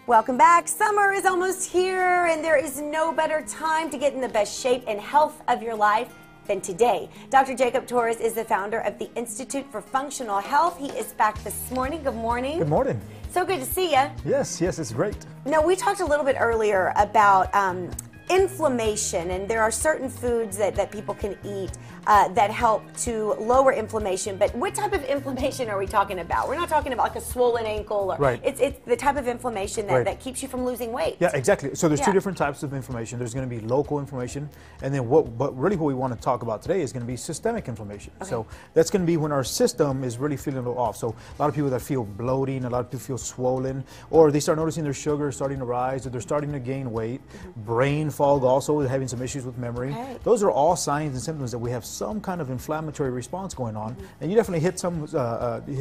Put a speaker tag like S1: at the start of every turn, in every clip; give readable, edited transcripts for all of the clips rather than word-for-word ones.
S1: Welcome back. Summer is almost here, and there is no better time to get in the best shape and health of your life than today. Dr. Jacob Torres is the founder of the Institute for Functional Health. He is back this morning. Good morning.
S2: Good morning.
S1: So good to see you.
S2: Yes, it's great.
S1: Now, we talked a little bit earlier about inflammation, and there are certain foods that people can eat that help to lower inflammation. But what type of inflammation are we talking about? We're not talking about like a swollen ankle. Or
S2: right.
S1: It's the type of inflammation that keeps you from losing weight.
S2: Yeah, exactly. So there's two different types of inflammation. There's going to be local inflammation, and then what we want to talk about today is going to be systemic inflammation. Okay. So that's going to be when our system is really feeling a little off. So a lot of people that feel bloating, a lot of people feel swollen, or they start noticing their sugar starting to rise, or they're starting to gain weight, brain fog also, having some issues with memory.
S1: Okay.
S2: Those are all signs and symptoms that we have some kind of inflammatory response going on. And you definitely hit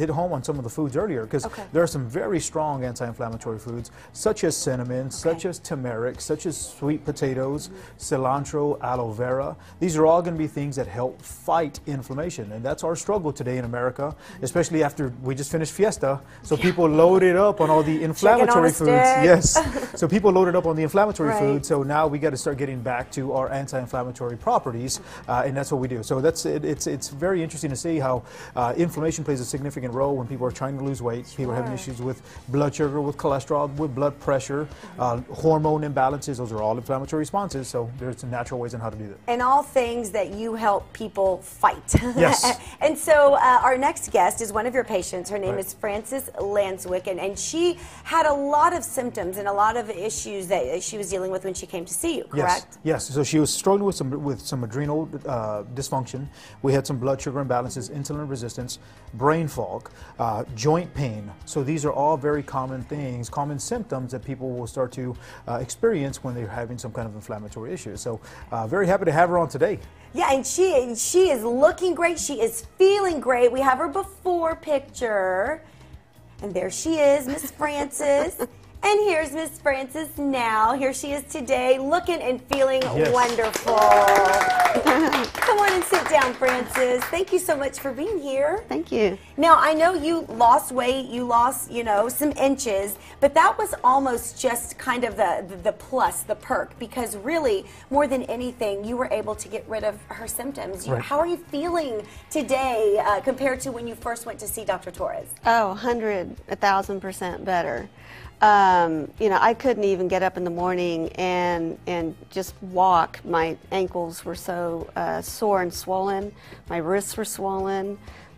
S2: home on some of the foods earlier, because there are some very strong anti-inflammatory foods, such as cinnamon, such as turmeric, such as sweet potatoes, cilantro, aloe vera. These are all going to be things that help fight inflammation, and that's our struggle today in America, especially after we just finished Fiesta. So people loaded up on all the inflammatory foods. Yes. So people loaded up on the inflammatory foods. So now we got to start getting back to our anti-inflammatory properties, and that's what we do. So that's it. It's very interesting to see how inflammation plays a significant role when people are trying to lose weight. People are having issues with blood sugar, with cholesterol, with blood pressure, hormone imbalances. Those are all inflammatory responses. So there's some natural ways on how to do that.
S1: And all things that you help people fight.
S2: Yes.
S1: And so our next guest is one of your patients. Her name is Frances Lanswick, and she had a lot of symptoms and a lot of issues that she was dealing with when she came to see you, correct?
S2: Yes. So she was struggling with some adrenal dysfunction. We had some blood sugar imbalances, insulin resistance, brain fog, joint pain. So these are all very common things, common symptoms that people will start to experience when they're having some kind of inflammatory issues. So very happy to have her on today.
S1: Yeah, and she is looking great. She is feeling great. We have her before picture. And there she is, Miss Frances. And here's Miss Frances now. Here she is today, looking and feeling wonderful. Come on and sit down, Frances. Thank you so much for being here.
S3: Thank you.
S1: Now, I know you lost weight, you lost, some inches, but that was almost just kind of the plus, the perk, because really, more than anything, you were able to get rid of her symptoms. How are you feeling today compared to when you first went to see Dr. Torres?
S3: Oh, 1,000% better. I couldn't even get up in the morning and just walk. My ankles were so sore and swollen. My wrists were swollen.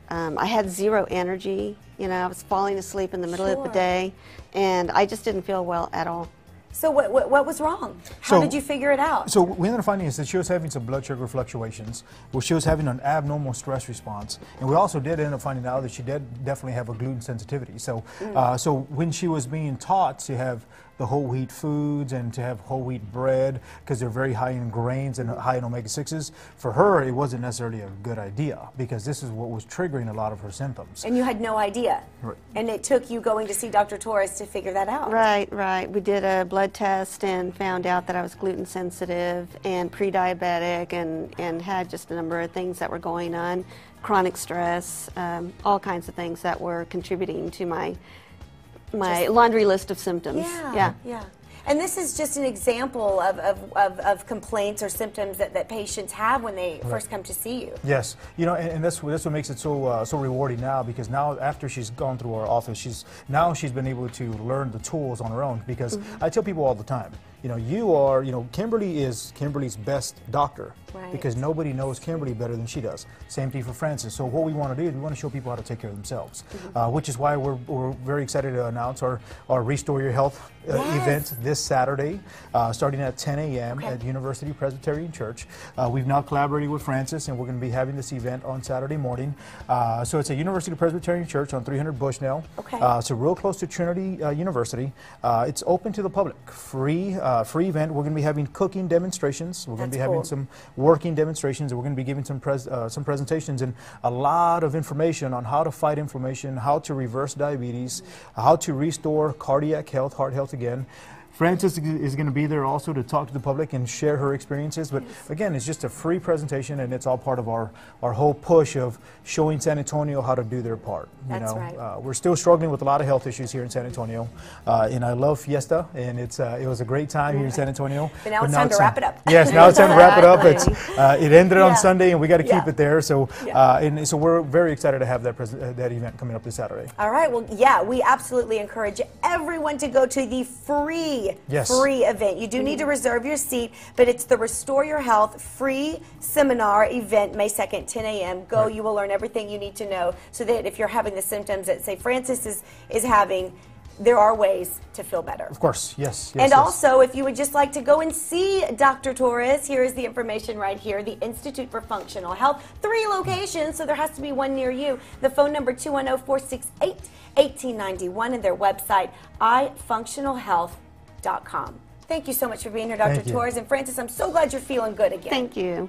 S3: I had zero energy. I was falling asleep in the middle of the day, and I just didn't feel well at all.
S1: So what was wrong? How did you figure it out?
S2: So we ended up finding is that she was having some blood sugar fluctuations, where she was having an abnormal stress response, and we also did end up finding out that she did definitely have a gluten sensitivity. So so when she was being taught to have the whole wheat foods and to have whole wheat bread, because they're very high in grains and high in omega-6s, for her it wasn't necessarily a good idea, because this is what was triggering a lot of her symptoms.
S1: And you had no idea.
S2: Right.
S1: And it took you going to see Dr. Torres to figure that out.
S3: Right. We did a blood test and found out that I was gluten sensitive and pre-diabetic, and had just a number of things that were going on, chronic stress, all kinds of things that were contributing to my laundry list of symptoms.
S1: Yeah. And this is just an example of complaints or symptoms that patients have when they first come to see you.
S2: Yes, and that's what makes it so rewarding now, because now after she's gone through our office, she's been able to learn the tools on her own, because I tell people all the time, Kimberly is Kimberly's best doctor, because nobody knows Kimberly better than she does. Same thing for Frances. So what we want to do is we want to show people how to take care of themselves, which is why we're very excited to announce our Restore Your Health event this Saturday, starting at 10 a.m. at University Presbyterian Church. We've now collaborated with Frances, and we're going to be having this event on Saturday morning. So it's at University Presbyterian Church on 300 Bushnell. So real close to Trinity University. It's open to the public, free event. We're going to be having cooking demonstrations. We're going to be having some working demonstrations, and we're going to be giving some presentations and a lot of information on how to fight inflammation, how to reverse diabetes, how to restore cardiac health, heart health again. Frances is going to be there also to talk to the public and share her experiences. But again, it's just a free presentation, and it's all part of our whole push of showing San Antonio how to do their part.
S1: That's right.
S2: We're still struggling with a lot of health issues here in San Antonio, and I love Fiesta, and it was a great time here in San Antonio.
S1: But now it's time to wrap it up.
S2: Yes, now it's time to wrap it up.
S3: Exactly.
S2: It ended on
S1: Yeah.
S2: Sunday, and we got to keep
S1: Yeah.
S2: it there. So,
S1: Yeah.
S2: and so we're very excited to have that event coming up this Saturday.
S1: All right. Well, yeah, we absolutely encourage everyone to go to the free event. You do need to reserve your seat, but it's the Restore Your Health free seminar event, May 2nd, 10 a.m. Go.
S2: Right.
S1: You will learn everything you need to know so that if you're having the symptoms that, say, Frances is having, there are ways to feel better.
S2: Of course, yes.
S1: And also, if you would just like to go and see Dr. Torres, here is the information right here. The Institute for Functional Health, 3 locations, so there has to be one near you. The phone number 210-468-1891 and their website, ifunctionalhealth.com. Thank you so much for being here, Dr.
S2: Thank you.
S1: Torres. And Frances, I'm so glad you're feeling good again.
S3: Thank you.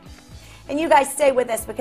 S1: And you guys stay with us because